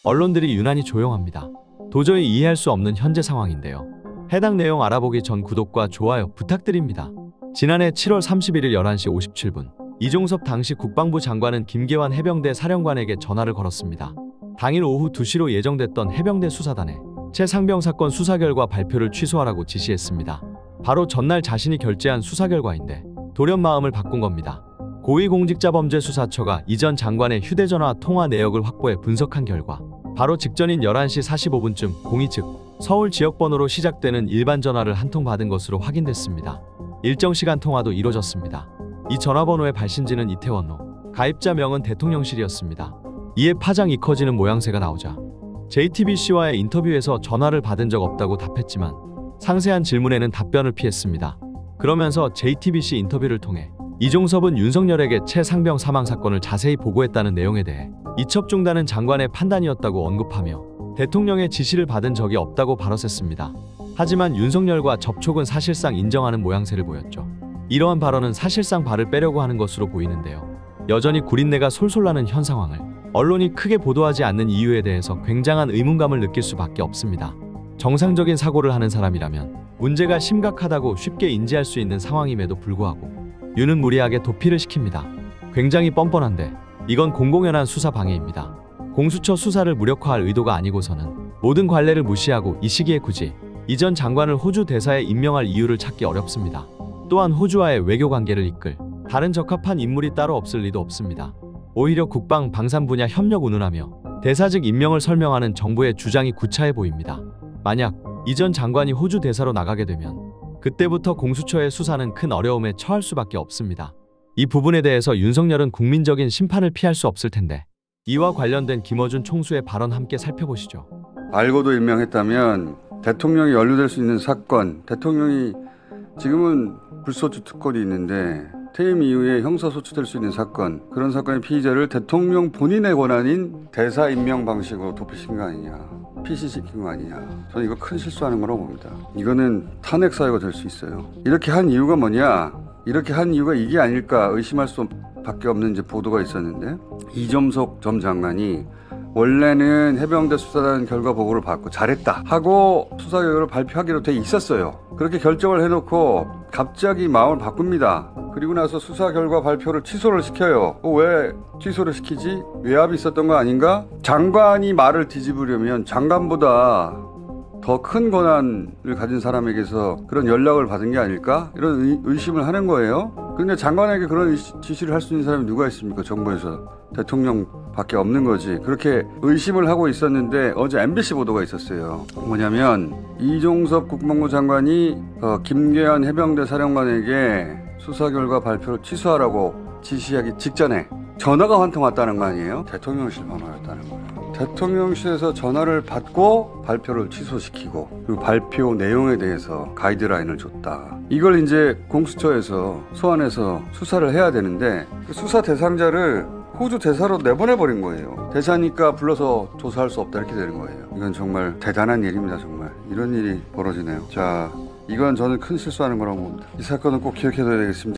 언론들이 유난히 조용합니다. 도저히 이해할 수 없는 현재 상황인데요. 해당 내용 알아보기 전 구독과 좋아요 부탁드립니다. 지난해 7월 31일 11시 57분 이종섭 당시 국방부 장관은 김계환 해병대 사령관에게 전화를 걸었습니다. 당일 오후 2시로 예정됐던 해병대 수사단의 최상병 사건 수사 결과 발표를 취소하라고 지시했습니다. 바로 전날 자신이 결재한 수사 결과인데 돌연 마음을 바꾼 겁니다. 고위공직자범죄수사처가 이전 장관의 휴대전화 통화 내역을 확보해 분석한 결과 바로 직전인 11시 45분쯤 공이 즉 서울 지역번호로 시작되는 일반 전화를 한 통 받은 것으로 확인됐습니다. 일정 시간 통화도 이뤄졌습니다. 이 전화번호의 발신지는 이태원로, 가입자 명은 대통령실이었습니다. 이에 파장이 커지는 모양새가 나오자 JTBC와의 인터뷰에서 전화를 받은 적 없다고 답했지만 상세한 질문에는 답변을 피했습니다. 그러면서 JTBC 인터뷰를 통해 이종섭은 윤석열에게 최상병 사망 사건을 자세히 보고했다는 내용에 대해 이첩 중단은 장관의 판단이었다고 언급하며 대통령의 지시를 받은 적이 없다고 발언했습니다. 하지만 윤석열과 접촉은 사실상 인정하는 모양새를 보였죠. 이러한 발언은 사실상 발을 빼려고 하는 것으로 보이는데요. 여전히 구린내가 솔솔 나는 현 상황을 언론이 크게 보도하지 않는 이유에 대해서 굉장한 의문감을 느낄 수밖에 없습니다. 정상적인 사고를 하는 사람이라면 문제가 심각하다고 쉽게 인지할 수 있는 상황임에도 불구하고 윤은 무리하게 도피를 시킵니다. 굉장히 뻔뻔한데 이건 공공연한 수사 방해입니다. 공수처 수사를 무력화할 의도가 아니고서는 모든 관례를 무시하고 이 시기에 굳이 이전 장관을 호주 대사에 임명할 이유를 찾기 어렵습니다. 또한 호주와의 외교 관계를 이끌 다른 적합한 인물이 따로 없을 리도 없습니다. 오히려 국방, 방산 분야 협력 운운하며 대사직 임명을 설명하는 정부의 주장이 구차해 보입니다. 만약 이전 장관이 호주 대사로 나가게 되면 그때부터 공수처의 수사는 큰 어려움에 처할 수밖에 없습니다. 이 부분에 대해서 윤석열은 국민적인 심판을 피할 수 없을 텐데 이와 관련된 김어준 총수의 발언 함께 살펴보시죠. 알고도 임명했다면 대통령이 연루될 수 있는 사건, 대통령이 지금은 불소추 특권이 있는데 퇴임 이후에 형사소추될 수 있는 사건, 그런 사건의 피의자를 대통령 본인의 권한인 대사 임명 방식으로 도피시킨 거 아니냐, 피시시킨 거 아니냐. 저는 이거 큰 실수하는 거라고 봅니다. 이거는 탄핵 사유가 될 수 있어요. 이렇게 한 이유가 뭐냐, 이렇게 한 이유가 이게 아닐까 의심할 수밖에 없는 이제 보도가 있었는데, 이종섭 전 장관이 원래는 해병대 수사단 결과 보고를 받고 잘했다 하고 수사 결과를 발표하기로 돼 있었어요. 그렇게 결정을 해놓고 갑자기 마음을 바꿉니다. 그리고 나서 수사 결과 발표를 취소를 시켜요. 왜 취소를 시키지? 외압이 있었던 거 아닌가? 장관이 말을 뒤집으려면 장관보다 더 큰 권한을 가진 사람에게서 그런 연락을 받은 게 아닐까? 이런 의심을 하는 거예요. 그런데 장관에게 그런 지시를 할 수 있는 사람이 누가 있습니까? 정부에서. 대통령밖에 없는 거지. 그렇게 의심을 하고 있었는데 어제 MBC 보도가 있었어요. 뭐냐면 이종섭 국방부 장관이 김계환 해병대 사령관에게 수사 결과 발표를 취소하라고 지시하기 직전에 전화가 한 통 왔다는 거 아니에요? 대통령실 번호였다는 거예요. 대통령실에서 전화를 받고 발표를 취소시키고 그리고 발표 내용에 대해서 가이드라인을 줬다. 이걸 이제 공수처에서 소환해서 수사를 해야 되는데 그 수사 대상자를 호주 대사로 내보내버린 거예요. 대사니까 불러서 조사할 수 없다 이렇게 되는 거예요. 이건 정말 대단한 일입니다. 정말 이런 일이 벌어지네요. 자, 이건 저는 큰 실수하는 거라고 봅니다. 이 사건은 꼭 기억해둬야 되겠습니다.